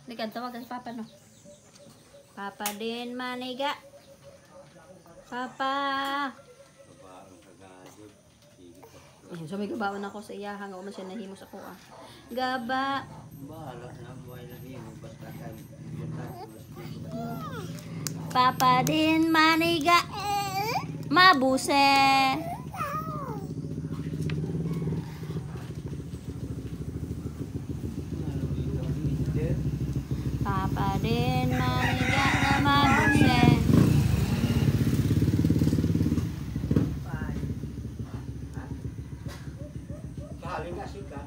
Likan, tawagan si Papa, no? Papa din, maniga. Papa. Ayun, so may gabawan ako sa iya. Hanga ko man siya nahimos ako, ah. Gaba. Papa din, maniga. Mabuse. Papa din, maniga na mabuse. Kahaling nga sika.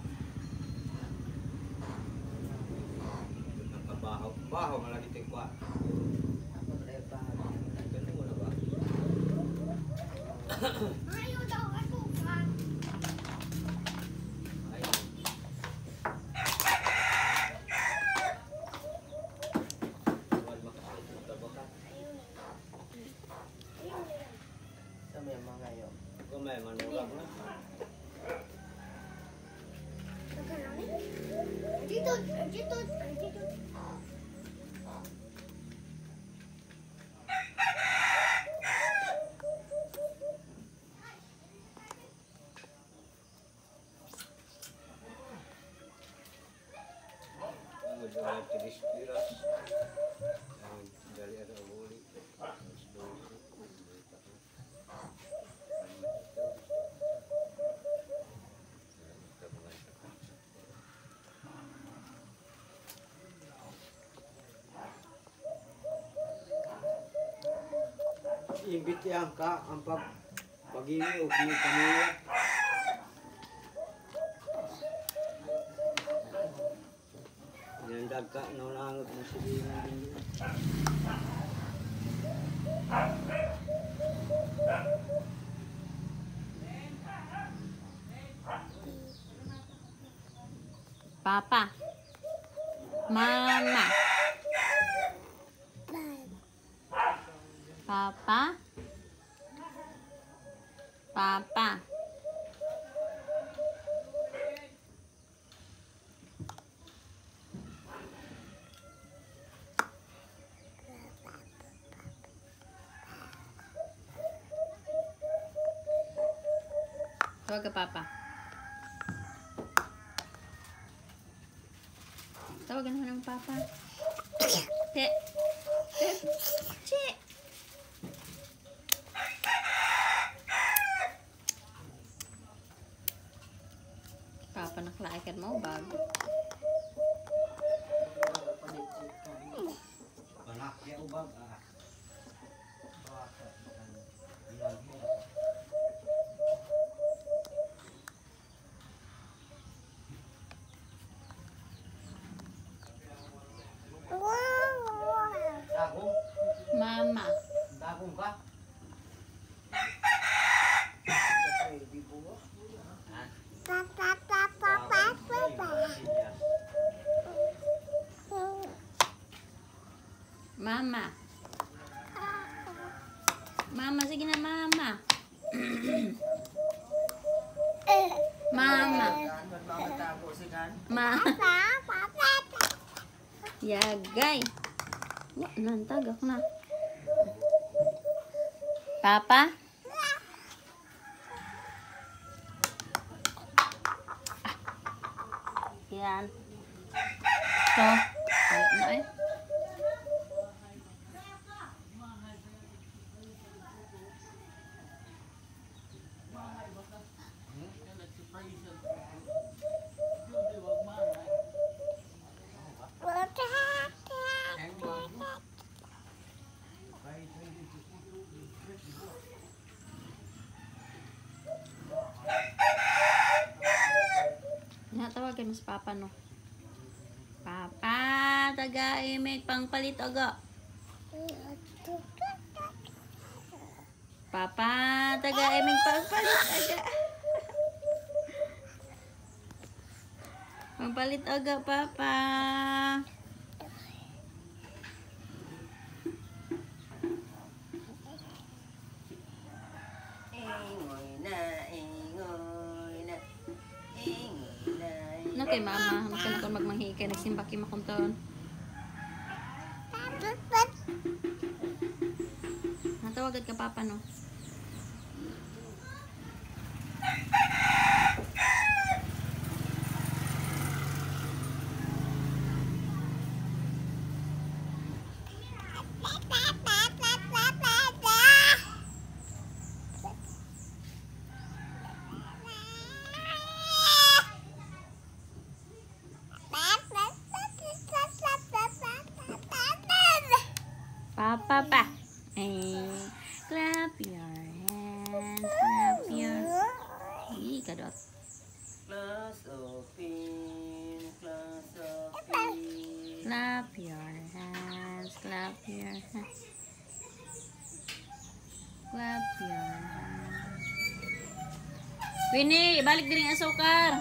Baho malagi tingkwa. Ganun mo na ba? Ayaw daw ako ka. Dito. Imbitihan ka ang pag-ini o pinagpamuya. Nandag ka, naulangot mo silingan din. Papa. Mama. Papa. Papa. Tawag ka, Papa. Tawagan mo ng Papa. Che. Che. Papa, naklaikan mo bago. Panakya ubag ah. Mama. Dagong ka? Mama. Mama, sige na, Mama. Mama. Yagay. Wah, nantagak na. Papa? Yan. So, wala na eh. mas papa no. Papa, taga-imig pangpalit aga. Papa, taga-imig pangpalit aga. Pangpalit aga, papa. Ano kay mama? Ano ka na kung magmanghi kay nagsimbaki makunton? Natawagad ka papa no? Papa pa. Clap your hands. Clap your... Kadot. Class open, class open. Clap your hands. Clap your hands. Clap your hands. Winnie, balik din ang asukar.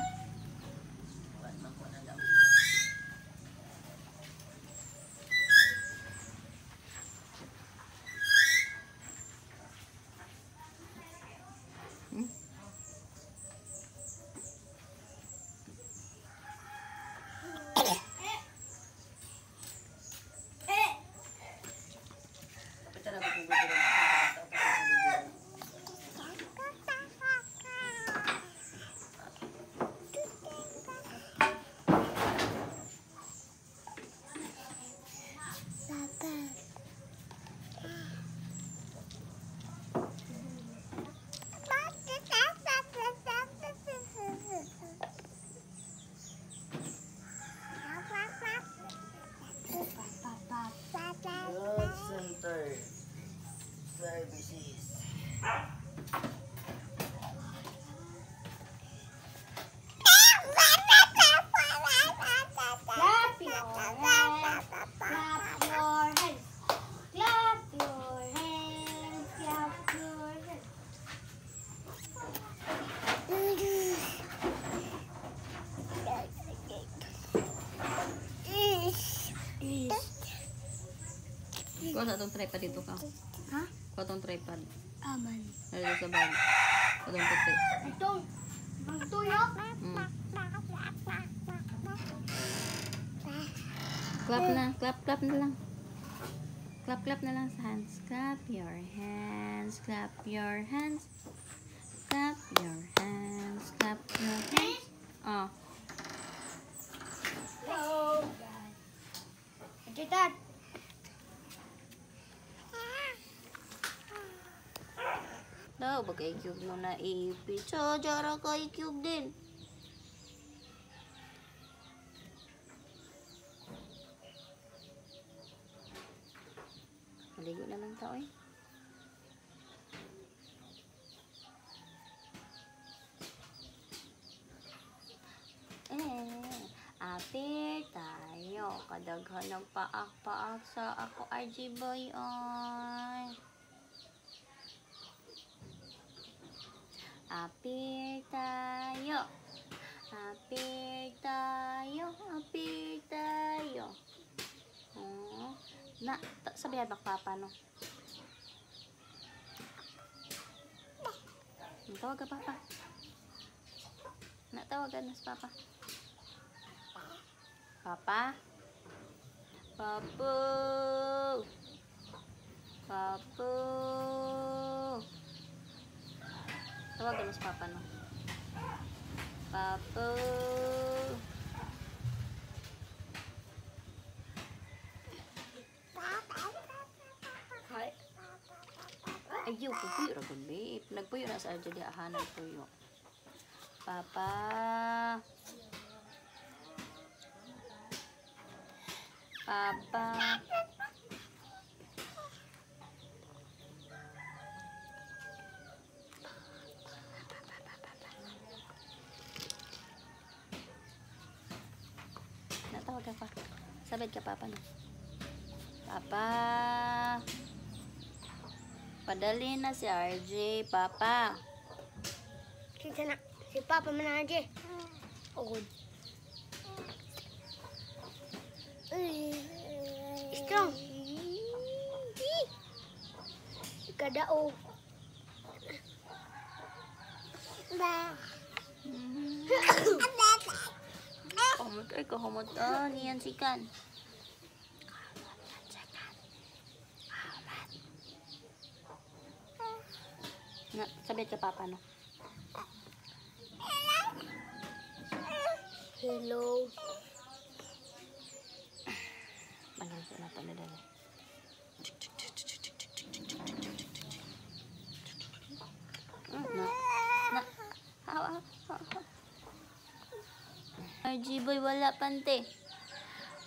Center services. Clap your hands. Clap your hands. Clap your hands. Clap your hands. Kuha sa itong tripod dito ka. Ha? Kuha itong tripod. Aman. Nalito sa bag. Kuha itong puti. Itong magtuyok. Clap na. Clap na lang. Clap na lang sa hands. Clap your hands. Clap your hands. Clap your hands. Clap your hands. Oh. Oh, God. Ito, Dad. Daw, bagay cube mo na ipit. So, jara kay cube din. Maligo na lang tao eh. Apir tayo. Kadaghan ng paak-paak sa ako RG boy on. Apir tayo. Apir tayo. Apir tayo. Oh. Sabihan bak papa no. Tawag ka papa. Natawagan na si papa. Papa. Papu. Papu. Tawagan mo si papa no. Papu. Ayaw, pupuyo ra gud babe. Nagpuyo na sa RJ di ahanan puyo. Papa. Papa. Sabit ka, Papa, no? Papa. Padali na si RJ, Papa. Kita na. Si Papa man aja. Ugod. Strong. Kadao. Ba. Kahumot ay kahumot. Oh, niyan sikan. Na, sabit ka, Papa, no? Hello. Mangal ko na dali. Na. Hawa. RJ boy, wala pante.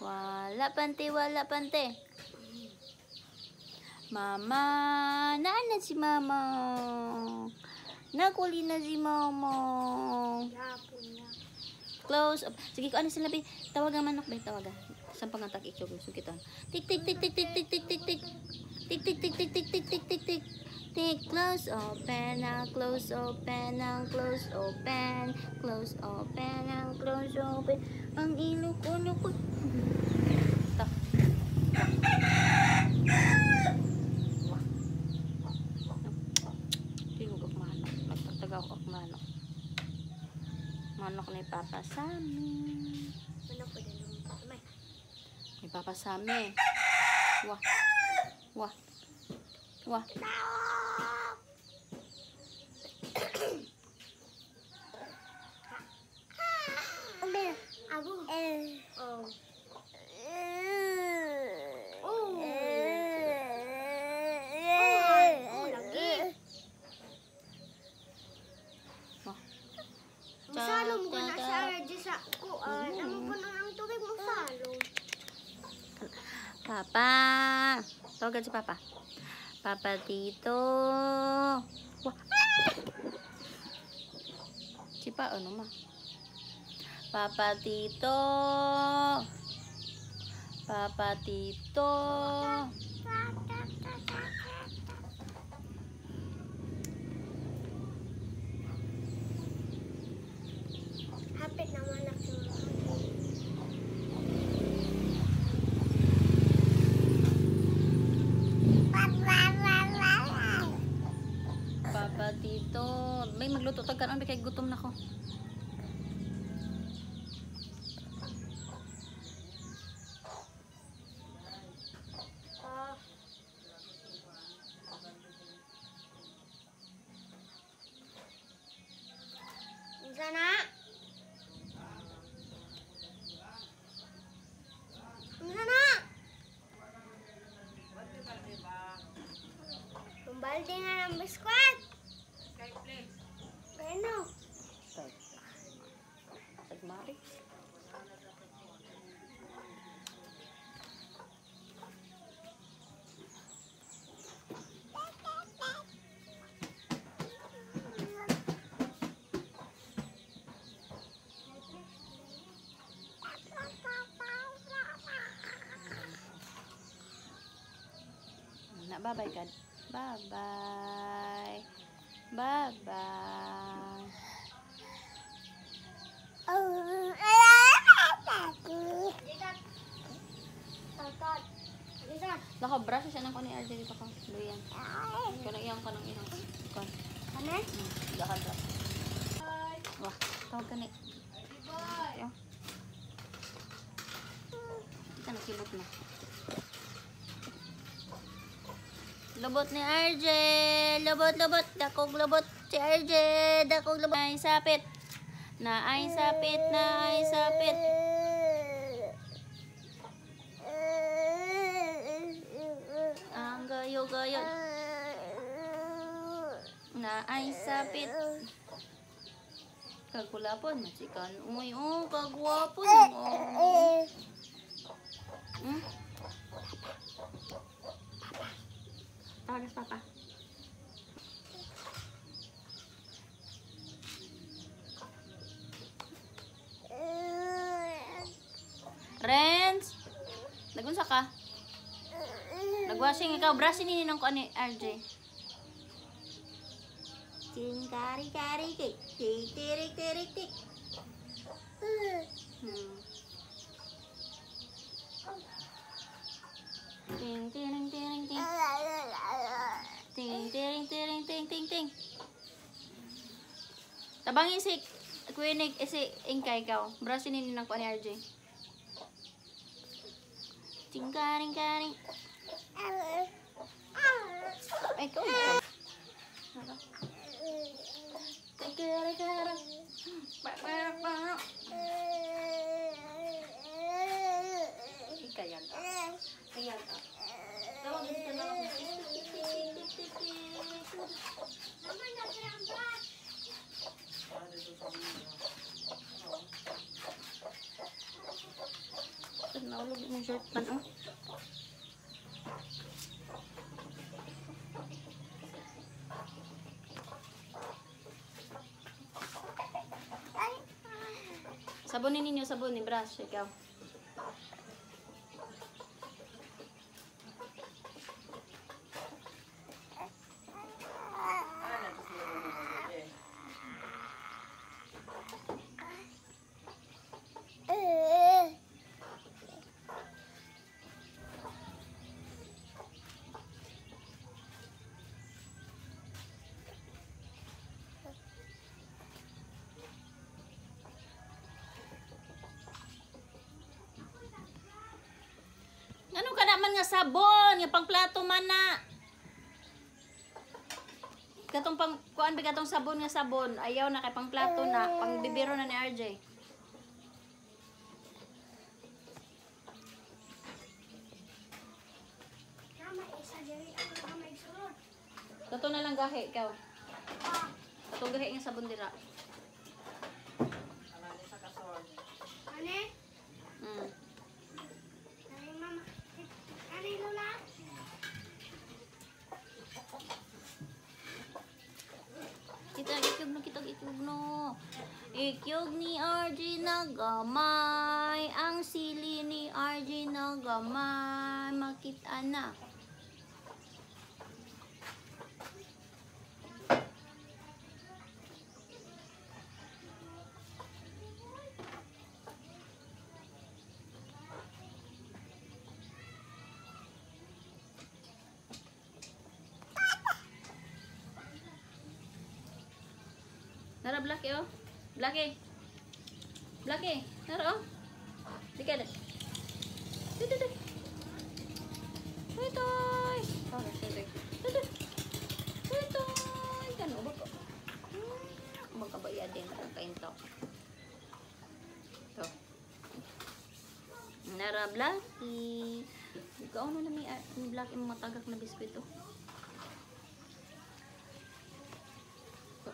Wala pante. Mama, naan na si Mama. Nakuli na si Mama. Yapon na. Close up. Sige ko, ano sila, be? Tawagan manok, be. Tawagan. Saan pangatak ikyog? Sukitan. Tik, tik, tik, tik, tik, tik, tik, tik, tik. Tik, tik, tik, tik, tik, tik, tik, tik, tik. Tik, close, open, close, open, close, open. Close, open, close, open. Ang ilok-ulok ko. Tak. Tingog ako manok. Nagtataga ako manok. Manok ni Papa Sammy. Ano po din naman pa may? Ni Papa Sammy. Wah. Wah. Wah. Abu. Oh. Lagi. Wah. Masalo mo na sa RJ sa kuan. Amo po nang ang tubig mo salo. Papa. Tawagan si Papa. Papa Tito. Wah. Si Pa, ano ma? Papa Tito. Papa Tito. Hapit naman ako. Papa Tito. May magluto tag kanon kay gutom na ko. Sana. Sana. Pembalde nga ng biskwit. Ano? Tagmari. Na, bye-bye, God. Bye-bye. Bye-bye. Lako, brush siya ng kani RJ dito ko. Luyan. Kaya iyang ka ng ilang. Kon. Ano? Lakad ka. Wah, tawag ka ni. Yo. Ika nakibot na. Lubot ni RJ. Lubot. Dakog lubot si RJ. Dakog lubot. Naay sapit. Naay sapit. Ang gayo. Naay sapit. Kagulapon. Masikan. Uy, kagwapo naman. Hmm? Tawagas, Papa. Renz? Nagunsa ka? Nagwashing ikaw. Brush ini nang kuan ni RJ. Ting kari kari tik tik tirik tirik tik. Ting ting ting ting. Ting ting ting ting ting ting. Tabangi si Kuinig si Ingkay ikaw. Brush ini nang kuan ni RJ. Ting karing karing. Ay, ikaw ikaw. Ikayag. Ikayag. Tawag dito na ako. Naulog yung short pan, oh. Sabunin ninyo, sabunin, brush, ikaw. Ano ka naman nga sabon? Nga pang plato man na. Katong pang kuan ba katong sabon nga sabon? Ayaw na kay pang plato na, pang bibiro na ni RJ. Kato na lang gahi ikaw. Katong gahi nga sabon dira. Anani sa kasor. Ane? Ane mama. Ane lola. Kita ikyog no. Ikyog ni RJ na gamay. Ang sili ni RJ na gamay. Makita na. Nara Blackie oh. Blackie. Blackie. Nara oh. Dika deh. Dede. Toy. Oh, dede. Dede. Toy. Kan ubak kok. Magkabaya din ang kaintok. To. Nara Blackie. Ikaw na may Blackie mo matagak na biskwit oh.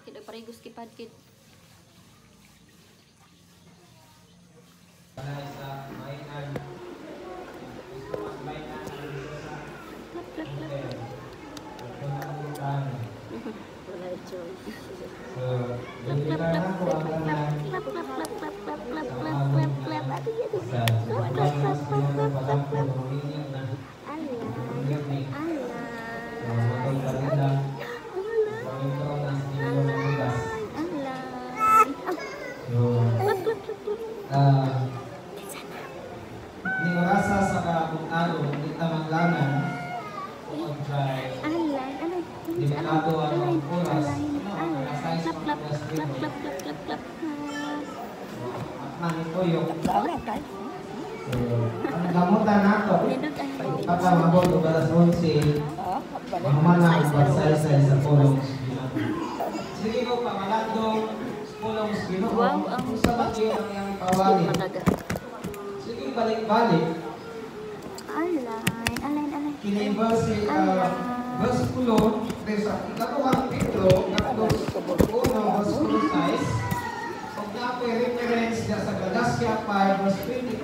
Kita parigos kipad kid. Ni orasa sa kaabot-ado, hindi tamanglangan, limitado ang oras, alas 6 pang ito yung ang gamutan nato, pagkamabot o alas 11, mamana ang pagsaysay sa pulong. Sige ko, pangalandong pulong Ginoo, kung sa bagyo ang iyang pawali. Sige, balik-balik. Alay. Kini verse verse 10 sa ikatuhang Pedro, kapitulo 1, verse 6. Kung napoy reference niya sa Galatia 5, verse 22,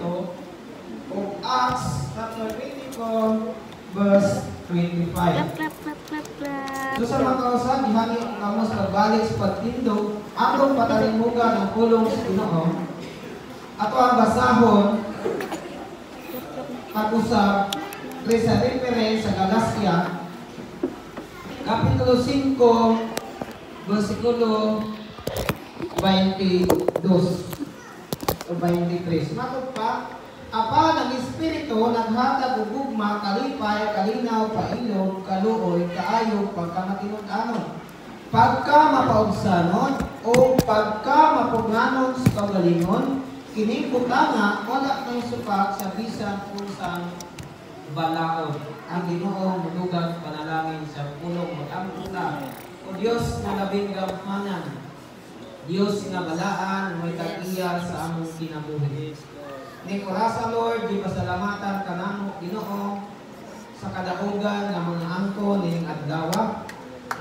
o Acts chapter 24, verse 25. So sa mga kausan, ihangin ang kamos pagbalik sa pagtindog, atong patalimugan ang pulong sa Ginoo. Ato ang basahon pag-usap sa reference sa Galacia, Kapitulo 5, versikulo 22 o 23. Matod pa, apan ang Espiritu naghatag og gugma, kalipay, kalinaw, pailog, kaluoy, kaayo, pagkamatinud-anon, pagka mapaubsanon o pagka mapuganon sa kagalingon, kining butanga wala kang supak sa bisan unsang balaod. Ang Ginoo mulugang panalangin sa pulong mag-amputa. O Dios nga labing gamhanan, Dios nga balaan, may tag-iya sa among kinabuhi. Ning orasa Lord, di pasalamatan kanamo Ginoo sa kadaugan nga mga angko ning adlaw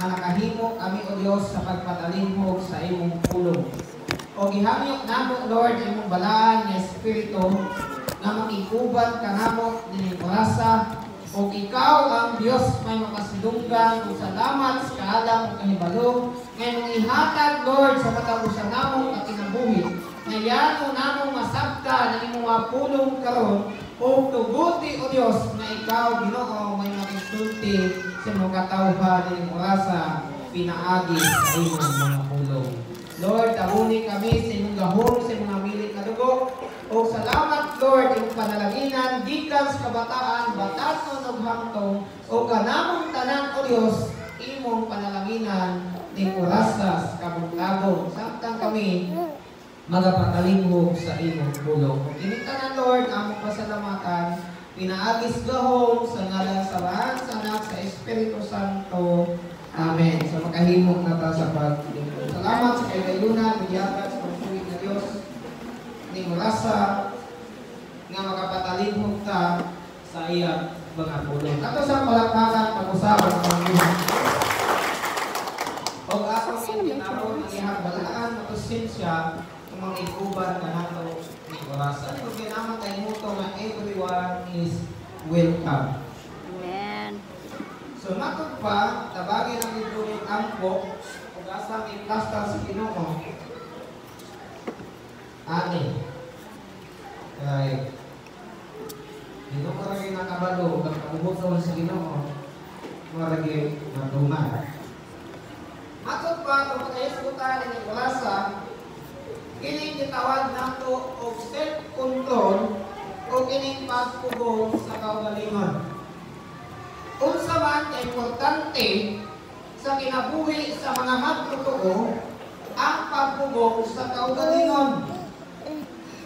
na nakahimo kami o Dios sa pagpatalinghog sa imong pulong. O gihangyo namo Lord imong balaan nga espiritu na makikuban kanamo ning orasa. O ikaw ang Diyos may makasidunggan o salamat sa kaalang kahibalo ngayong ihatag Lord sa katapusan namong at kinabuhi. Ngayon namong masabta na imong pulong karon o tuguti o Diyos na ikaw Ginoo may makisulti sa mga katawhan ng orasa pinaagi sa imong mga pulong. Lord, tabuni kami sa imong gahom sa mga milit na dugo. O salamat Lord, yung panalaginan, gikan sa kabataan, batason o hangtong, o kanamong tanan o Diyos, imong panalaginan, ng orasa sa kabutlago. Samtang kami, magapatalinghog sa imong pulong. O kinitanan Lord, among pasalamatan, pinaagis gahom sa ngalan sa Anak, sa Anak, sa Espiritu Santo. Amen. So makahimog na ta sa paglingkod. Salamat sa kayunan, nagyagat sa pagsuwid na Diyos, ning orasa nga makapatalinghog ta sa iyang mga pulong. Ato sa palakpakan pag-usapan ng mga o atong itinaron ang iyang balaan at sinsya ng mga ikuban na nato ning orasa. Ito ginaman tayo muto na everyone is welcome. Amen. So matod pa, tabagin ang ito yung angko o asang implastar sa Ginoo. Ani. Kaya, dito ko rin nakabalo, ang kabubuton sa Ginoo, maragi matuman. Matod pa, kung pag-ayasutan ng orasa, kining gitawag nato o self-control o kining pagpugong sa kaugalingon. Unsa man ka importante sa kinabuhi sa mga magtotoo ang pagpugong sa kaugalingon.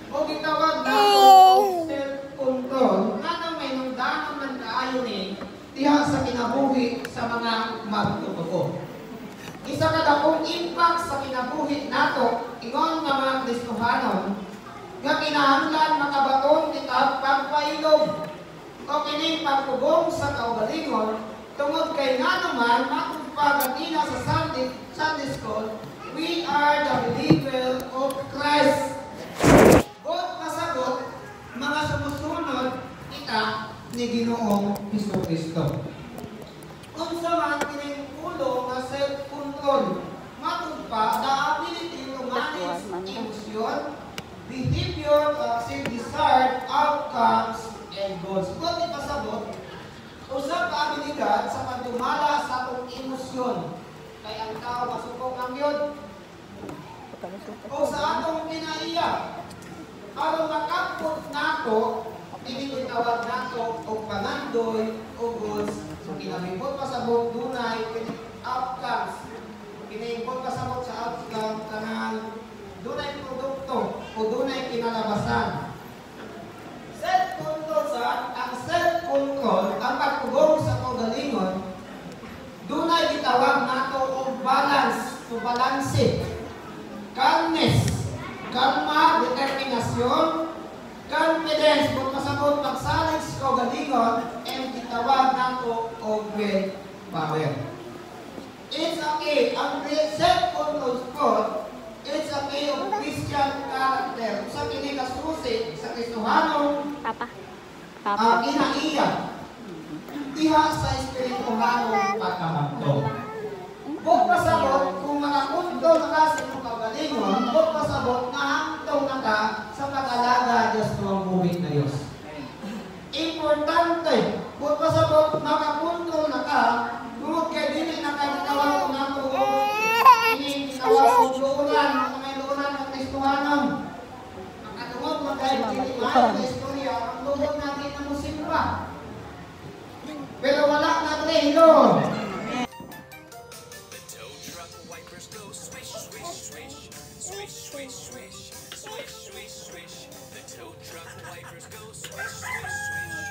O gitawag nato o self-control nga may nungdanon man kaayo ni diha sa kinabuhi sa mga magtotoo. Isa ka dakong impact sa kinabuhi nato ingon nga mga Kristohanon nga kinahanglan makabaton kita pagpailog o kining pagpugong sa kaugalingon tungod kay nga naman matugpagatina sa Sunday School, we are the believer of Christ. God masagot mga sumusunod kita ni Ginoong Hesus-Kristo. Unsa man kining ulo nga self-control, matugpa the ability to manage emotion, behavior, desired outcomes, and goals. Kung ipasabot, usap ka abilidad sa pagdumala sa atong emosyon. Kaya ang tao masukong ang yun. O sa atong kinaiya, aron makapot nato, tinitawag nato o pangandoy o goals. So kinamibot pasabot dunay outcomes. Kinamibot pasabot sa outcome kanang dunay produkto o dunay kinalabasan. Self-control ang self-control, ang pagpugong sa kaugalingon, dunay gitawag nato og balance, o balanse, calmness, kalma, determinasyon, confidence, kung pasabot pagsalig sa kaugalingon, and gitawag nato og willpower. It's okay, ang self-control sport, it's a way of Christian character. Sa kinikasusi sa Kristohanong kinaiya. Diha sa Espirituhanong pagkahamtong. Huwag pasabot kung makakunto na ka sa iyong kaugalingon, huwag pasabot na hamtong na ka sa pag-alaga Diyos ng buhay na Diyos. truck wipers go swish, swish, swish, swish, swish, swish, swish, swish, swish. The tow truck wipers go swish, swish, swish.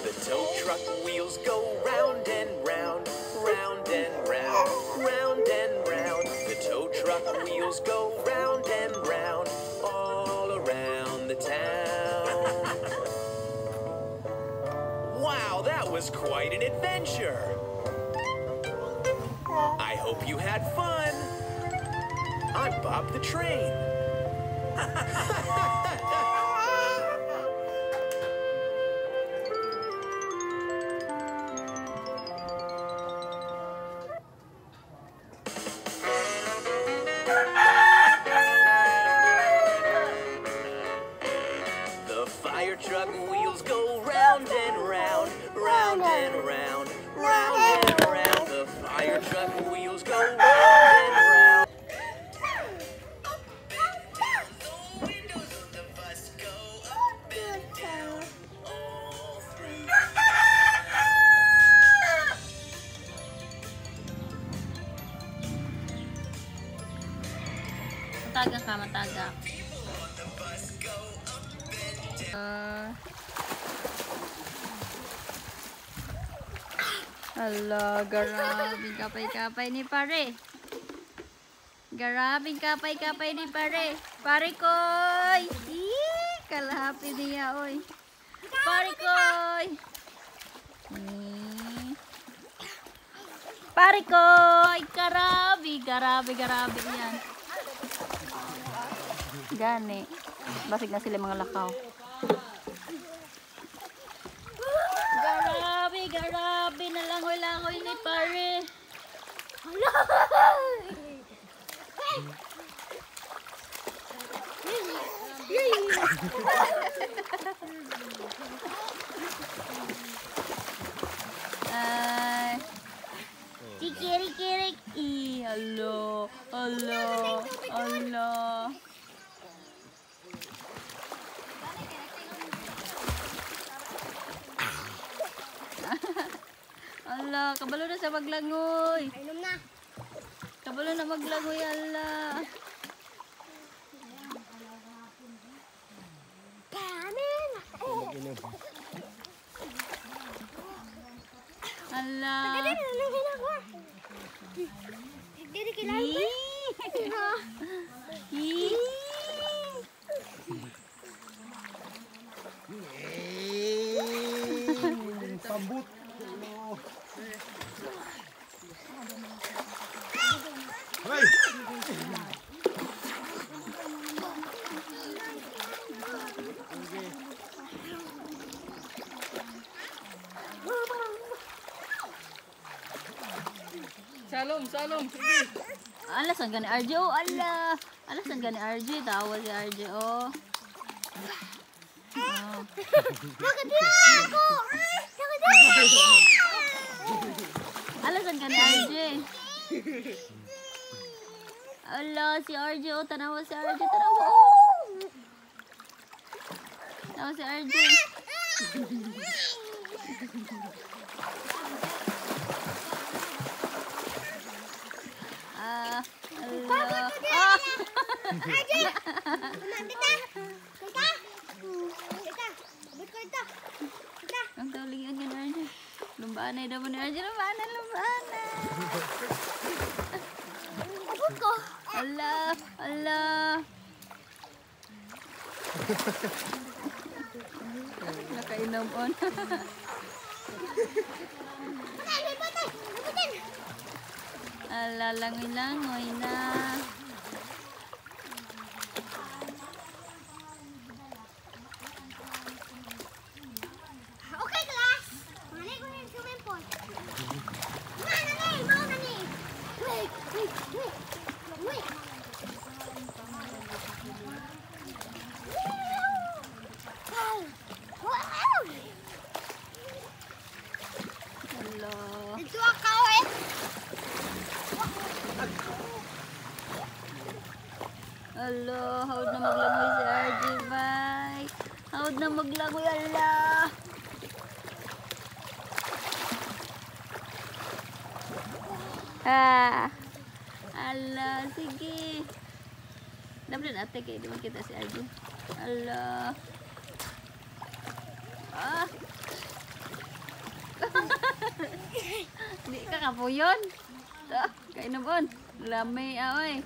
The tow truck wheels go round and round, round and round, round and round. The tow truck wheels go round and round, all around the town. Wow, that was quite an adventure. I hope you had fun. I'm Bob the Train. The fire truck wheels go round and round, round and round, round and round. The fire truck wheels go round and round. The windows of the bus go up and down, all through. Mataga ka, mataga. Hala, garabing kapay-kapay ni pare. Garabing kapay-kapay ni pare. Pare koy! Kalahapi niya, oy. Pare koy! Pare koy! Garabi yan. Gani. Basig na sila mga lakaw. Garabi na langoy-langoy ni pare. Kikirik-kirik. Hello. Allah, kabalo na sa maglangoy. Inom na. Kabalo na maglangoy, Allah. Kanin. Allah. Jadi kailangan ko. Sambut. Hey. Salom. Alasan gani RJ, oh Allah. Alasan gani RJ, tawa si RJ, oh. Alasan gani RJ. Allah, si RJ, oh, tanawa si RJ, tanawa, oh. Tanawa si RJ. Allah. Ang kaulingan ka na RJ. Lumbaanay daw mo ni RJ. Lumbaanay. Allah. Nakainom on. Allah, langoy-langoy na. Okay, class. Mali ko yung swimming pool. Mau na ni. Wait. Allah. Ito ako eh. Allah, hawad na maglangoy si RJ, bye. Hawad na maglangoy, Allah. Ah. Ala, sige. Dapat na ate kayo, di makita si RJ. Ala. Ah. Di ka kapuyon. Kain na bon. Lamay aoy.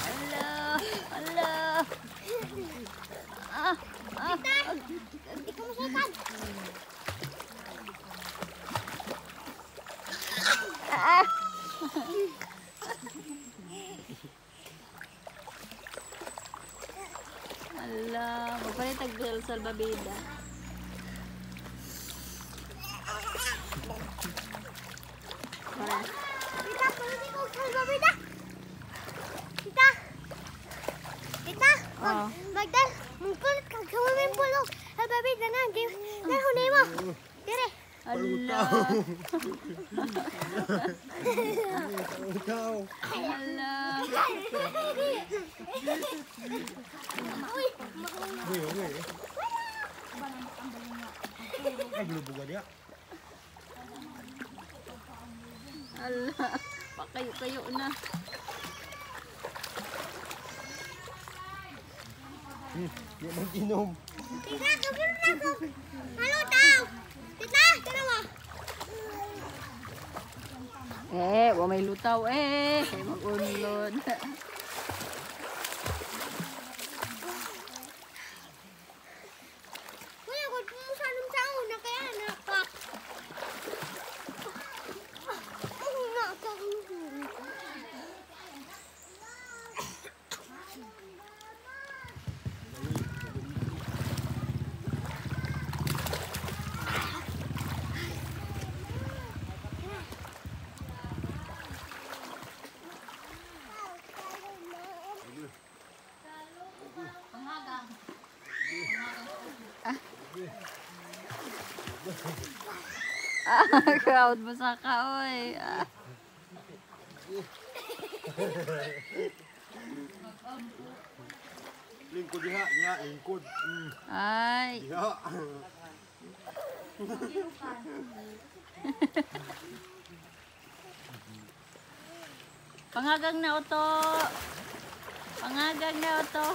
Ala. Ala. Ah. Ah. Ikaw masakad. Ah. Ala, magpalit ang girl salbabida. Para. Tita, palit ikaw salbabida. Tita. Tita. Oh. Magdal. Mungkulit ka. Gawin mo pulo. Salbabida na. Nahunay mo. Dire. Ala. Ala. Ala. Pakayo-kayo na. Di mag-inom. Tita, kabiro na ko. Halo daw. Tita, tara mo. Wa may lutaw kay mag-unlod. Kuya, kung pumusarong sa una, kaya napak. Crowd mo sa ka, oy. Lingkod diha, lingkod. Ay. Diha. Pangagang na oto. Pangagang na oto.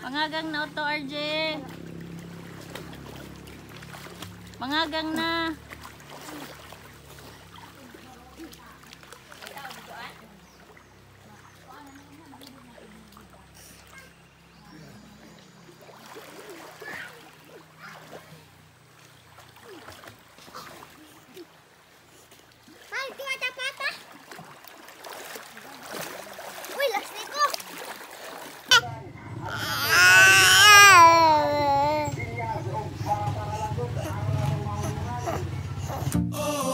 Pangagang na oto, RJ. Pangagang na. Ay, tuwa ta pata. Uy, lasli ko. Oh,